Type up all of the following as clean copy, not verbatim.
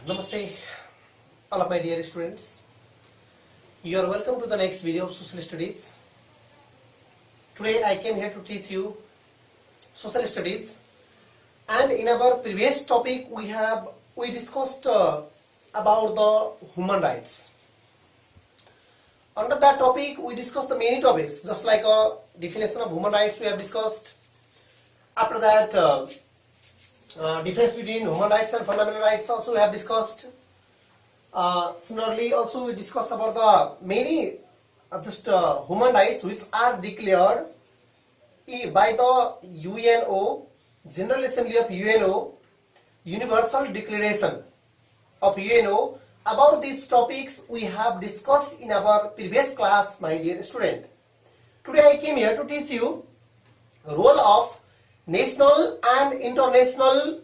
Namaste, all of my dear students. You are welcome to the next video of Social Studies. Today I came here to teach you Social Studies, and in our previous topic we discussed about the human rights. Under that topic we discussed the many topics, just like a definition of human rights we have discussed. After that, difference between human rights and fundamental rights also we have discussed. Similarly, also we discussed about the many human rights which are declared by the UNO, General Assembly of UNO, Universal Declaration of UNO. About these topics we have discussed in our previous class, my dear student. Today I came here to teach you role of national and international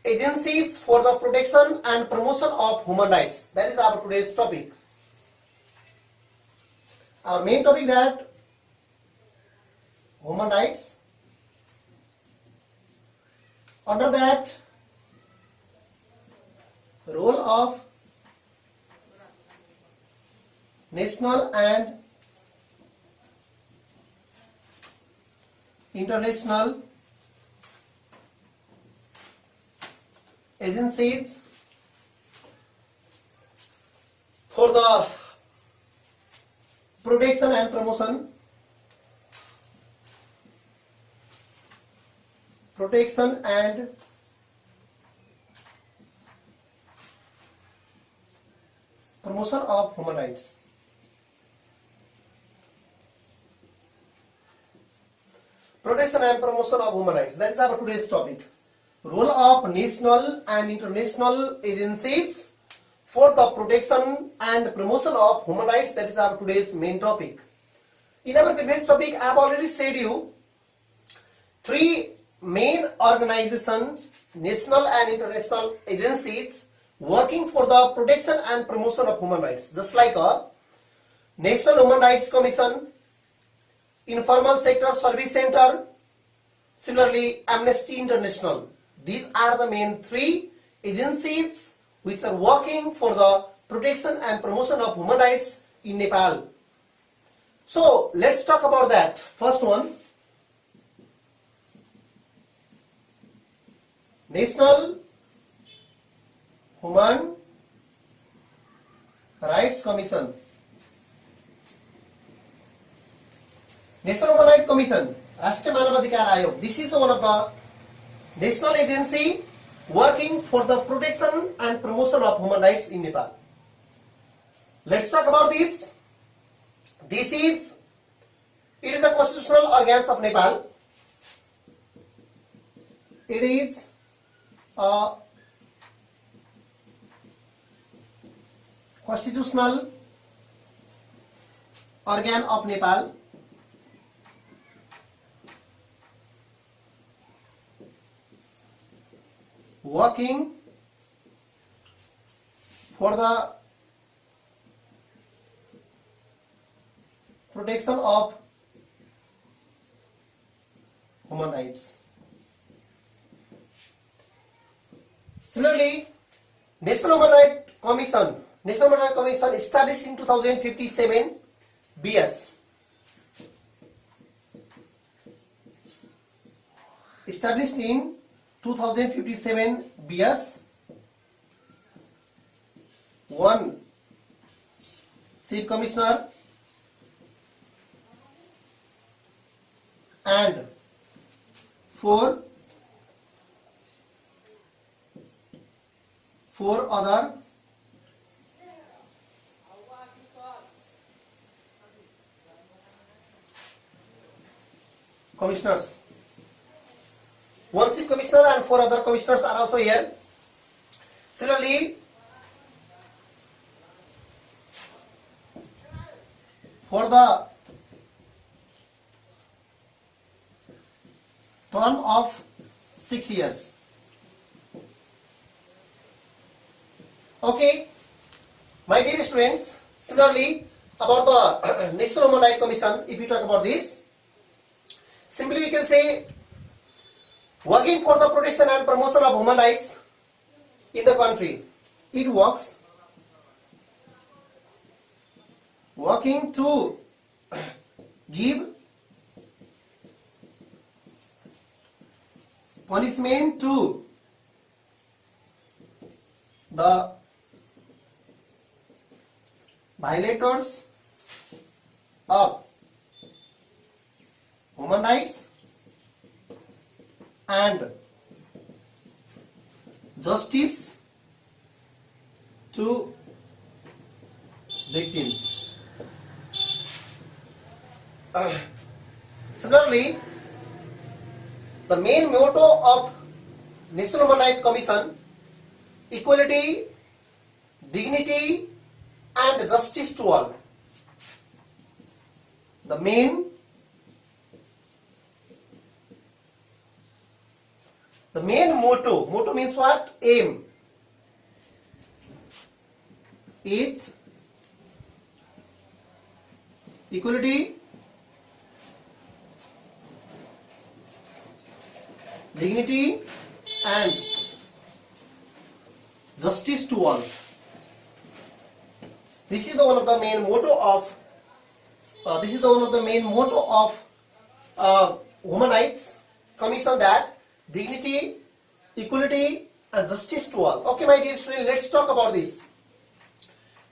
agencies for the protection and promotion of human rights. That is our today's topic. Our main topic that human rights. Under that, role of national and international agencies for the protection and promotion of human rights. Protection and promotion of human rights. That is our today's topic. Role of national and international agencies for the protection and promotion of human rights. That is our today's main topic. In our previous topic, I have already said you three main organizations, national and international agencies working for the protection and promotion of human rights, just like a National Human Rights Commission, Informal Sector Service Center, similarly Amnesty International. These are the main three agencies which are working for the protection and promotion of human rights in Nepal. So let's talk about that. First one, National Human Rights Commission. National Human Rights Commission, Rashtriya Manavadhikar Ayog. This is one of the national agency working for the protection and promotion of human rights in Nepal. Let's talk about this. It is a constitutional organ of Nepal. It is a constitutional organ of Nepal. Working for the protection of human rights. Similarly, National Human Rights Commission established in 2057 BS. Established in 2057 BS. One Chief Commissioner and four other commissioners. One Chief Commissioner and four other commissioners are also here. Similarly, for the term of 6 years. Okay, my dear students, similarly about the National Human Rights Commission, if you talk about this, simply you can say working for the protection and promotion of human rights in the country. it works working to give punishment to the violators of human rights and justice to victims. Similarly, the main motto of National Human Rights Commission: equality, dignity, and justice to all. The main motto means what? Aim is equality, dignity, and justice to all. This is the one of the main motto of Human Rights Commission, that dignity, equality, and justice to all. Okay, my dear students, let's talk about this.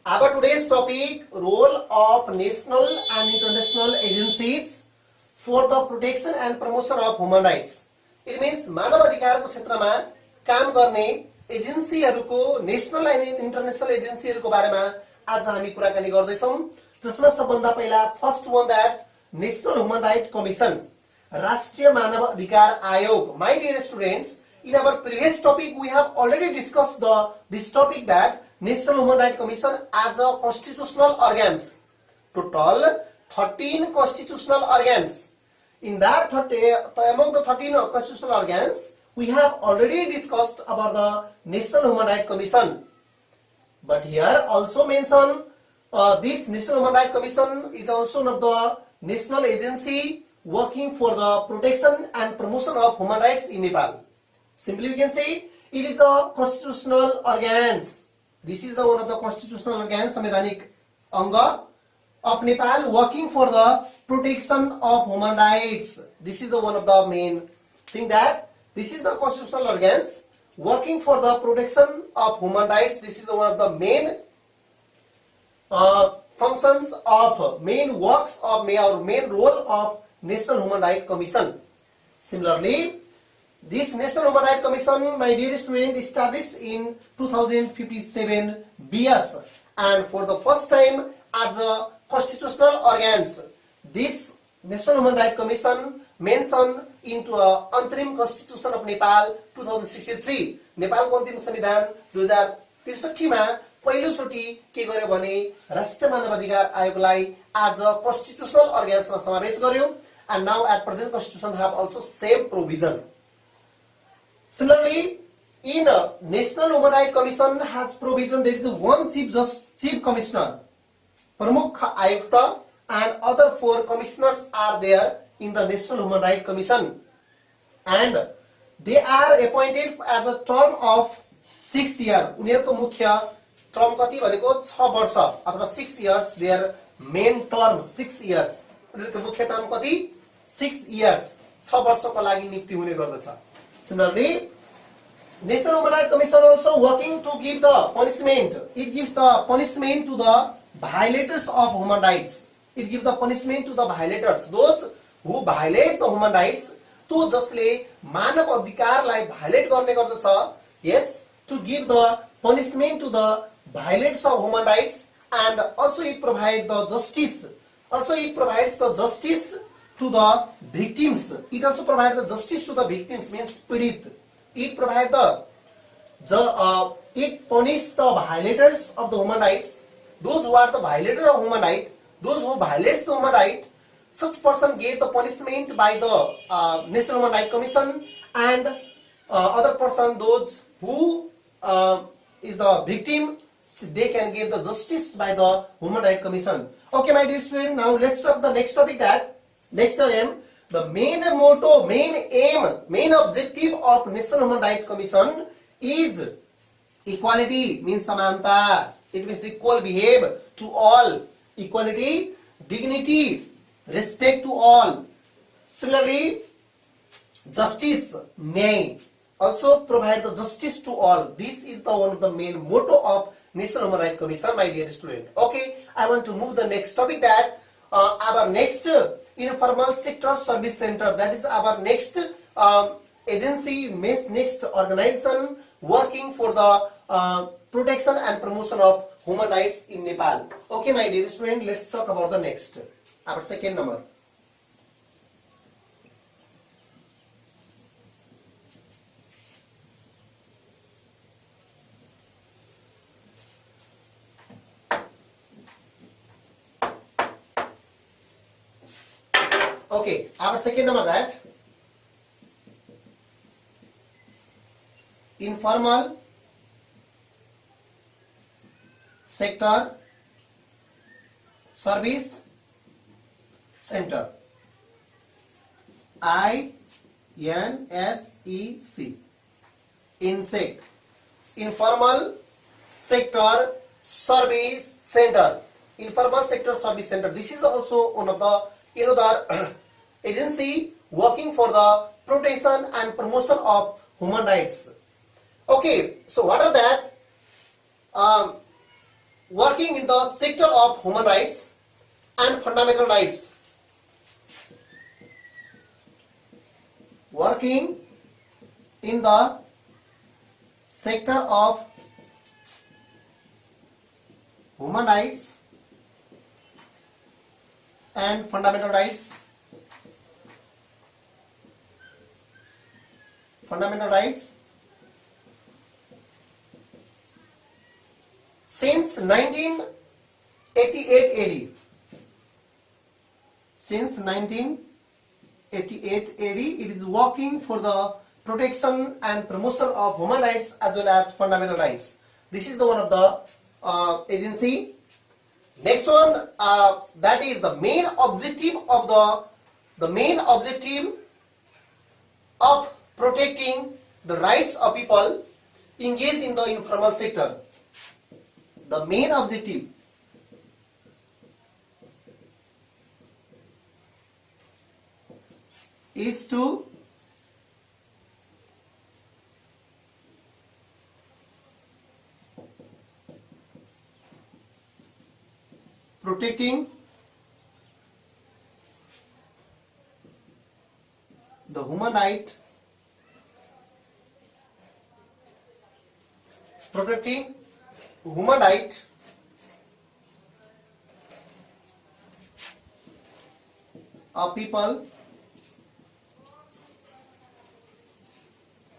Our today's topic: role of national and international agencies for the protection and promotion of human rights. It means मानव अधिकारको क्षेत्रमा काम गर्ने एजेन्सीहरूको, national end international एजेन्सीहरूको बारेमा आज हामी कुराकानी गर्दैछौँ, जसमा सबभन्दा पहिला first one that national human right commission, राष्ट्रिय मानव अधिकार आयोग. My dear students, in our previous topic we have already discussed this topic, that National Human Rights Commission as a constitutional organs. Total 13 constitutional organs. In that among the 13 constitutional organs, we have already discussed about the National Human Rights Commission. But here also mention this National Human Rights Commission is also one of the national agency working for the protection and promotion of human rights in Nepal. Simply we can say it is a constitutional organs. This is the one of the constitutional organs, संवैधानिक अंग of Nepal working for the protection of human rights. This is the one of the main thing, that this is the constitutional organs working for the protection of human rights. This is one of the main functions of, main works of, or main role of National Human Rights Commission. Similarly, this National Human Rights Commission, my dear student, established in 2057 BS, and for the first time as a constitutional organs. This National Human Rights Commission mentioned into Antrim Constitution of Nepal 2063. नेपालको अन्तिम संविधान 2063 मा पहिलोचोटि के गर्यो भने राष्ट्रिय मानव अधिकार आयोगलाई आज constitutional organs मा समावेश गर्यो, and now at present constitution have also same provision. Similarly, in National Human Rights Commission has provision, there is one chief commissioner, Pramukh Ayukta, and other 4 commissioners are there in the National Human Rights Commission, and they are appointed as a term of 6 years. उनीहरुको मुख्य term कति भनेको 6 वर्ष अथवा 6 years, their main term 6 years. उनीहरुको मुख्य term कति 6 years, 6 वर्षको लागि नियुक्ति हुने गर्दछ. Similarly, National Human Rights Commission also working to give the punishment. It gives the punishment to the violators of human rights. It gives the punishment to the violators, those who violate the human rights. तो जसले मानव अधिकारलाई violate गर्ने गर्दछ, yes, to give the punishment to the violators of human rights, and also it provides the justice. Also it provides the justice to the victims. It also provides the justice to the victims, means पीड़ित. It provides it punishes the violators of the human rights, those who are the violator of human right, those who violates the human right. Such person get the punishment by the National Human Rights Commission, and other person, those who is the victim, they can get the justice by the Human Rights Commission. Okay, my dear student, now let's talk the next topic, that next time the main motto, main aim, main objective of National Human Rights Commission is Equality means samanta. It means equal behave to all. Equality, dignity, respect to all. Similarly, justice, nyay, also provide the justice to all. This is the one of the main motto of National Human Rights Commission, my dear student. Okay, I want to move the next topic, that our next informal sector service center, that is our next agency, next organization working for the protection and promotion of human rights in Nepal. Okay, my dear student, let's talk about the next, our second number. Okay, our second number, that informal sector service center, INSEC, INSEC, informal sector service center, informal sector service center. This is also one of the another agency working for the protection and promotion of human rights. Okay, so what are that? Working in the sector of human rights and fundamental rights. Working in the sector of human rights and fundamental rights. Fundamental rights. Since 1988 AD. Since 1988 AD, it is working for the protection and promotion of human rights as well as fundamental rights. This is the one of the agency. Next one, that is the main objective of the main objective of protecting the rights of people engaged in the informal sector. The main objective is to protecting the human right, protecting human right of people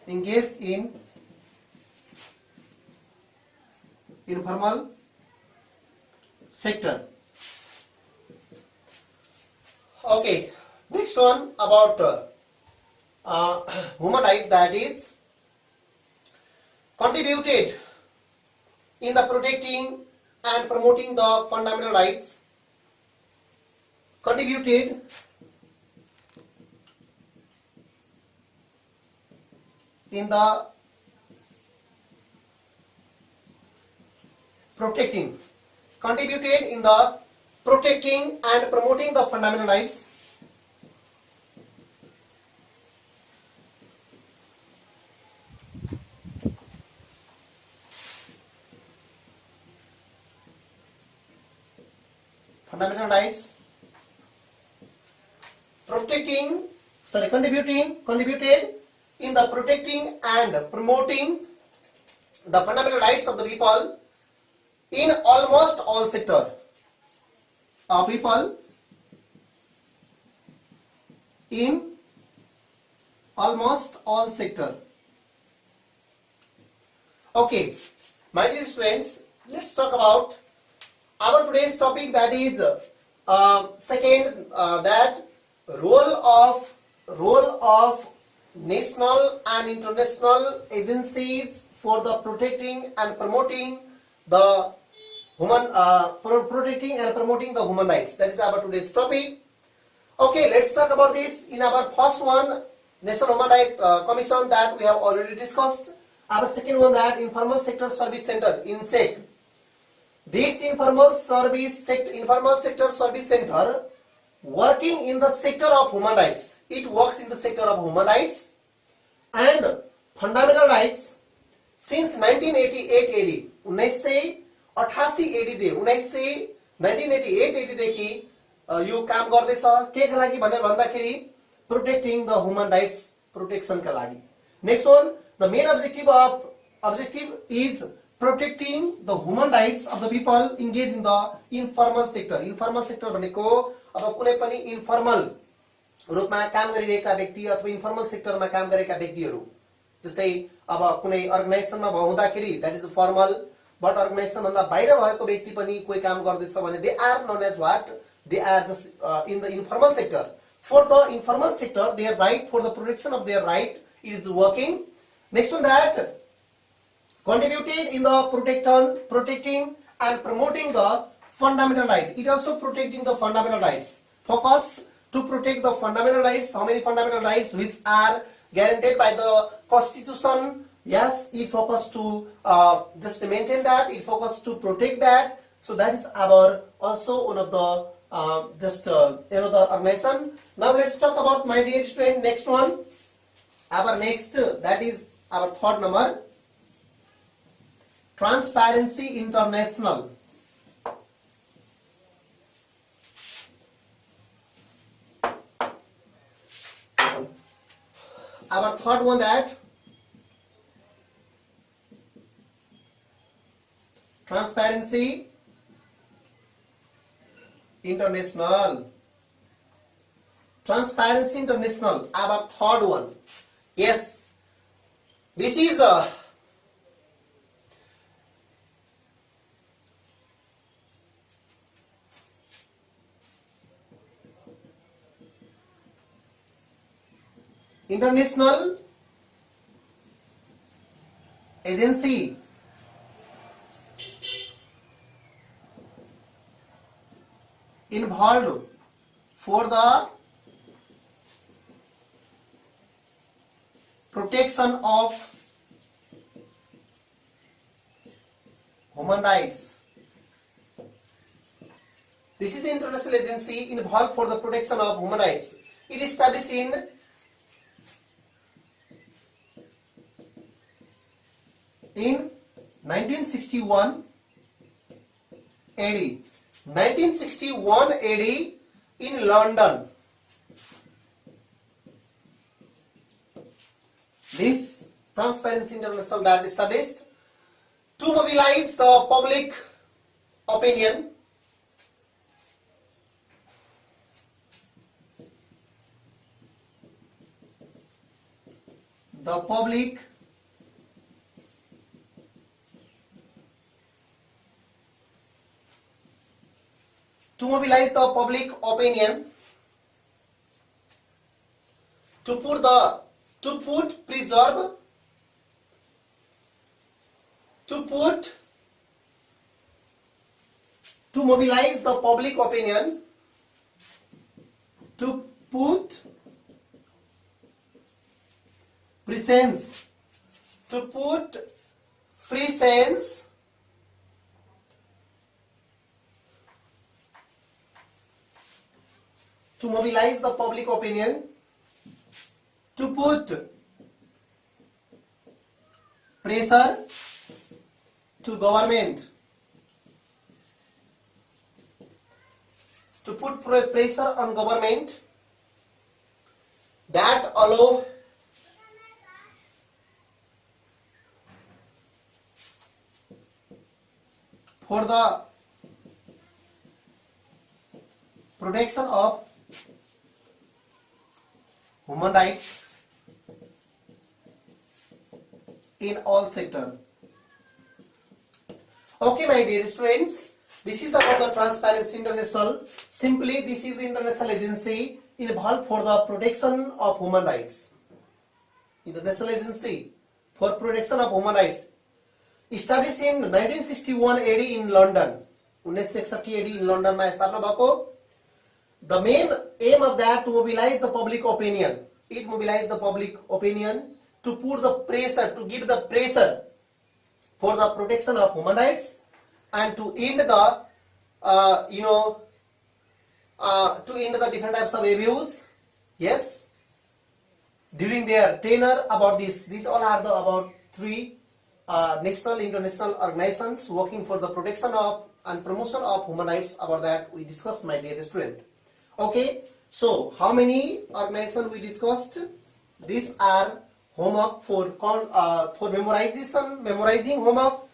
engaged in informal sector. Okay, next one about human right, that is contributed in the protecting and promoting the fundamental rights, contributed in the protecting, contributed in the protecting and promoting the fundamental rights, fundamental rights, contributed in the protecting and promoting the fundamental rights of the people in almost all sector of people in almost all sector. Okay, my dear students, let's talk about our today's topic, that is second, that role of national and international agencies for the protecting and promoting the human rights. That is our today's topic. Okay, let's talk about this. In our first one, National Human Rights Commission, that we have already discussed, Our second one, that informal sector service center, INSEC. This informal sector service center working in the sector of human rights. It works in the sector of human rights and fundamental rights since 1988 AD. 1988 AD देखि यो काम गर्दैछ केका लागि भनेर भन्दाखेरि protecting the human rights प्रोटेक्सनका लागि. Next one, the main objective is protecting the human rights of the people engaged in the informal sector. Informal sector भनेको अब कुनै पनि इन्फर्मल रूपमा काम गरिरहेका व्यक्ति अथवा इन्फर्मल सेक्टरमा काम गरेका व्यक्तिहरू, जस्तै अब कुनै अर्गनाइजेसनमा हुँदाखेरि that is formal, but organisation भन्दा बाहिर भएको व्यक्ति पनि कोही काम गर्दैछ भने they are known as what, they are just in the informal sector. For the informal sector there right, for the protection of their right is working. Next one, that contributed in the protecting and promoting the fundamental right. It also protecting the fundamental rights. Focus to protect the fundamental rights. How many fundamental rights which are guaranteed by the Constitution? Yes, it focus to just maintain that. It focus to protect that. So that is our also one of the another organization. Now let's talk about, my dear student, next one. Our next, that is our third number, Transparency International. Our third one, that Transparency International. Transparency International, our third one. Yes, this is a international agency involved for the protection of human rights. This is the international agency involved for the protection of human rights. It is established in 1961 AD. 1961 AD in London. This Transparency International that established to mobilize the public opinion, to mobilize the public opinion, to put presence, to put free sense, to mobilize the public opinion, to put pressure to government, to put pressure on government that allow for the protection of human rights in all sectors. Okay, my dear students, this is about the Transparency International. Simply, this is the international agency involved for the protection of human rights. International Agency for Protection of Human Rights, established in 1961 AD in London. 1961 AD in London मा स्थापना भएको. The main aim of that to mobilize the public opinion. It mobilized the public opinion to put the pressure, to give the pressure for the protection of human rights and to end the to end the different types of abuse. Yes, during their tenure about this. These all are the about 3 national, international organizations working for the protection of and promotion of human rights. About that we discussed, my dear student. Okay, so how many organizations we discussed? These are homework for memorizing homework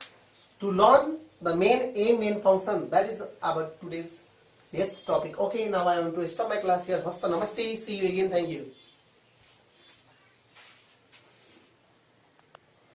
to learn the main aim, main function. That is our today's topic. Okay, now I want to stop my class here. Hasta namaste. See you again. Thank you.